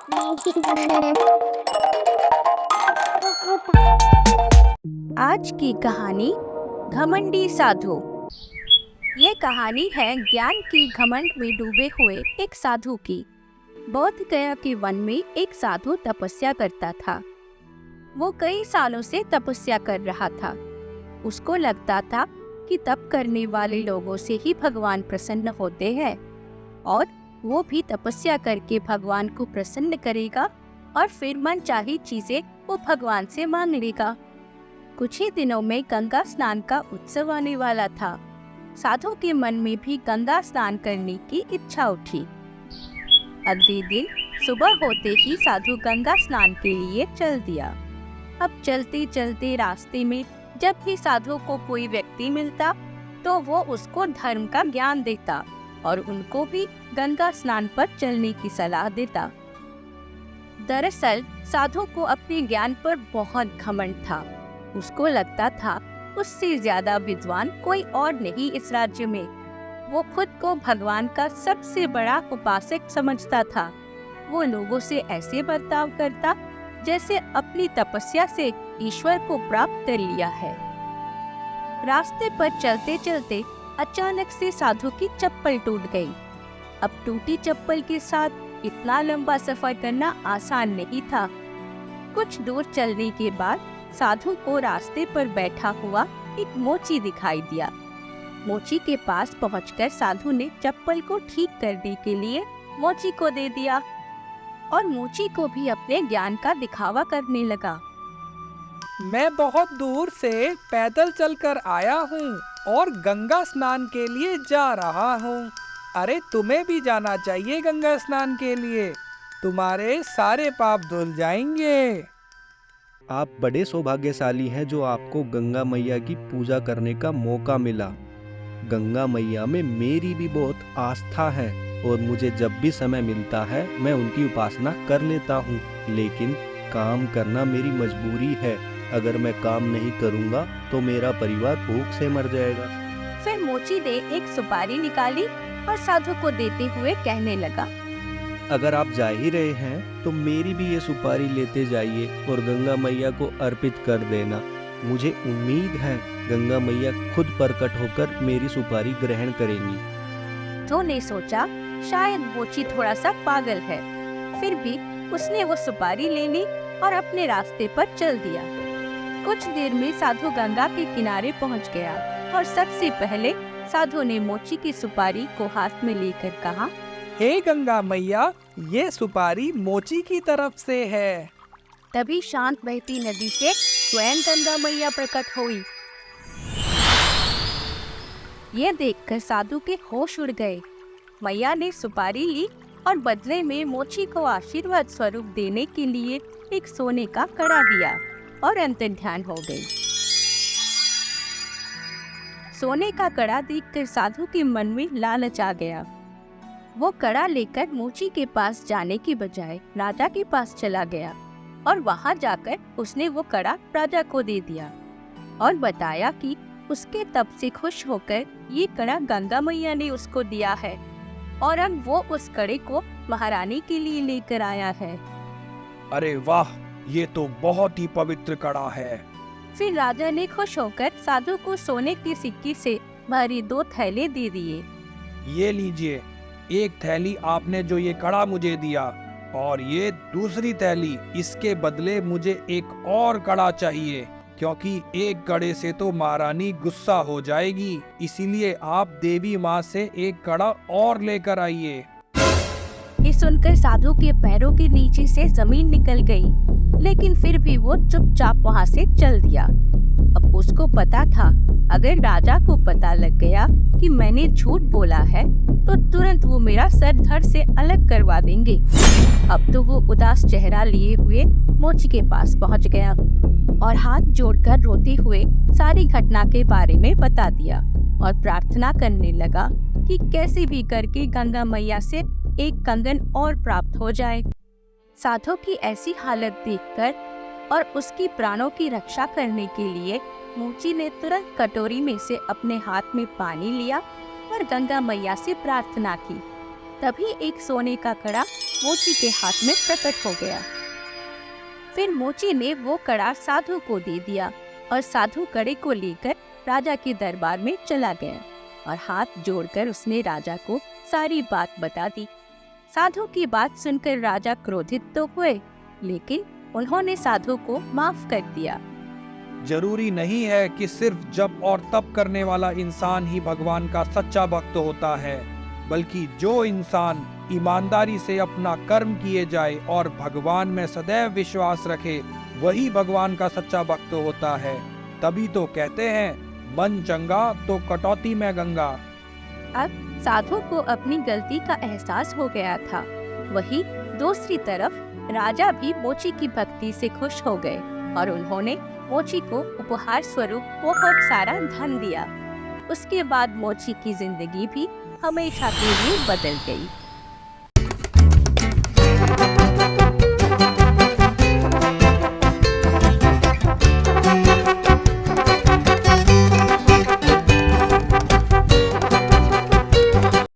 आज की कहानी घमंडी साधु। ये कहानी है ज्ञान की घमंड में डूबे हुए एक साधु की। बोध गया के वन में एक साधु तपस्या करता था। वो कई सालों से तपस्या कर रहा था। उसको लगता था कि तप करने वाले लोगों से ही भगवान प्रसन्न होते हैं और वो भी तपस्या करके भगवान को प्रसन्न करेगा और फिर मनचाही चीजें वो भगवान से मांग लेगा। कुछ ही दिनों में गंगा स्नान का उत्सव आने वाला था। साधु के मन में भी गंगा स्नान करने की इच्छा उठी। अगले दिन सुबह होते ही साधु गंगा स्नान के लिए चल दिया। अब चलते चलते रास्ते में जब भी साधु को कोई व्यक्ति मिलता तो वो उसको धर्म का ज्ञान देता और उनको भी गंगा स्नान पर चलने की सलाह देता। दरअसल साधु को अपने ज्ञान पर बहुत घमंड था। उसको लगता था उससे ज्यादा विद्वान कोई और नहीं इस राज्य में। वो खुद को भगवान का सबसे बड़ा उपासक समझता था। वो लोगों से ऐसे बर्ताव करता जैसे अपनी तपस्या से ईश्वर को प्राप्त कर लिया है। रास्ते पर चलते चलते अचानक से साधु की चप्पल टूट गई। अब टूटी चप्पल के साथ इतना लंबा सफर करना आसान नहीं था। कुछ दूर चलने के बाद साधु को रास्ते पर बैठा हुआ एक मोची दिखाई दिया। मोची के पास पहुंचकर साधु ने चप्पल को ठीक करने के लिए मोची को दे दिया और मोची को भी अपने ज्ञान का दिखावा करने लगा। मैं बहुत दूर से पैदल चलकर आया हूँ और गंगा स्नान के लिए जा रहा हूँ। अरे तुम्हें भी जाना चाहिए गंगा स्नान के लिए, तुम्हारे सारे पाप धुल जाएंगे। आप बड़े सौभाग्यशाली हैं जो आपको गंगा मैया की पूजा करने का मौका मिला। गंगा मैया में मेरी भी बहुत आस्था है और मुझे जब भी समय मिलता है मैं उनकी उपासना कर लेता हूँ, लेकिन काम करना मेरी मजबूरी है। अगर मैं काम नहीं करूँगा तो मेरा परिवार भूख से मर जाएगा। फिर मोची ने एक सुपारी निकाली और साधु को देते हुए कहने लगा, अगर आप जा ही रहे हैं तो मेरी भी ये सुपारी लेते जाइए और गंगा मैया को अर्पित कर देना। मुझे उम्मीद है गंगा मैया खुद प्रकट होकर मेरी सुपारी ग्रहण करेंगी। तो ने सोचा शायद मोची थोड़ा सा पागल है, फिर भी उसने वो सुपारी ले ली और अपने रास्ते पर चल दिया। कुछ देर में साधु गंगा के किनारे पहुंच गया और सबसे पहले साधु ने मोची की सुपारी को हाथ में लेकर कहा, हे गंगा मैया, ये सुपारी मोची की तरफ से है। तभी शांत बहती नदी से स्वयं गंगा मैया प्रकट हुई। ये देखकर साधु के होश उड़ गए। मैया ने सुपारी ली और बदले में मोची को आशीर्वाद स्वरूप देने के लिए एक सोने का कड़ा दिया और अंतर्ध्यान हो गई। सोने का कड़ा देखकर साधु के मन में लालच आ गया। वो कड़ा लेकर मोची के पास जाने की बजाय राजा के पास चला गया और वहां जाकर उसने वो कड़ा राजा को दे दिया और बताया कि उसके तप से खुश होकर ये कड़ा गंगा मैया ने उसको दिया है और अब वो उस कड़े को महारानी के लिए लेकर आया है। अरे वाह, ये तो बहुत ही पवित्र कड़ा है। फिर राजा ने खुश होकर साधु को सोने के सिक्के से भरी 2 थैले दे दिए। ये लीजिए, एक थैली आपने जो ये कड़ा मुझे दिया और ये दूसरी थैली, इसके बदले मुझे एक और कड़ा चाहिए क्योंकि एक कड़े से तो महारानी गुस्सा हो जाएगी। इसीलिए आप देवी माँ से एक कड़ा और लेकर आइए। ये सुनकर साधु के पैरों के नीचे से जमीन निकल गई, लेकिन फिर भी वो चुपचाप वहाँ से चल दिया। अब उसको पता था अगर राजा को पता लग गया कि मैंने झूठ बोला है तो तुरंत वो मेरा सर धड़ से अलग करवा देंगे। अब तो वो उदास चेहरा लिए हुए मोची के पास पहुंच गया और हाथ जोड़कर रोते हुए सारी घटना के बारे में बता दिया और प्रार्थना करने लगा कि कैसे भी करके गंगा मैया से एक कंगन और प्राप्त हो जाए। साधु की ऐसी हालत देखकर और उसकी प्राणों की रक्षा करने के लिए मोची ने तुरंत कटोरी में से अपने हाथ में पानी लिया और गंगा मैया से प्रार्थना की। तभी एक सोने का कड़ा मोची के हाथ में प्रकट हो गया। फिर मोची ने वो कड़ा साधु को दे दिया और साधु कड़े को लेकर राजा के दरबार में चला गया और हाथ जोड़कर उसने राजा को सारी बात बता दी। साधु की बात सुनकर राजा क्रोधित तो हुए, लेकिन उन्होंने साधु को माफ कर दिया। जरूरी नहीं है कि सिर्फ जप और तप करने वाला इंसान ही भगवान का सच्चा भक्त होता है, बल्कि जो इंसान ईमानदारी से अपना कर्म किए जाए और भगवान में सदैव विश्वास रखे, वही भगवान का सच्चा भक्त होता है। तभी तो कहते हैं, मन चंगा तो कटौती में गंगा। अब साधु को अपनी गलती का एहसास हो गया था। वहीं दूसरी तरफ राजा भी मोची की भक्ति से खुश हो गए और उन्होंने मोची को उपहार स्वरूप बहुत सारा धन दिया। उसके बाद मोची की जिंदगी भी हमेशा के लिए बदल गई।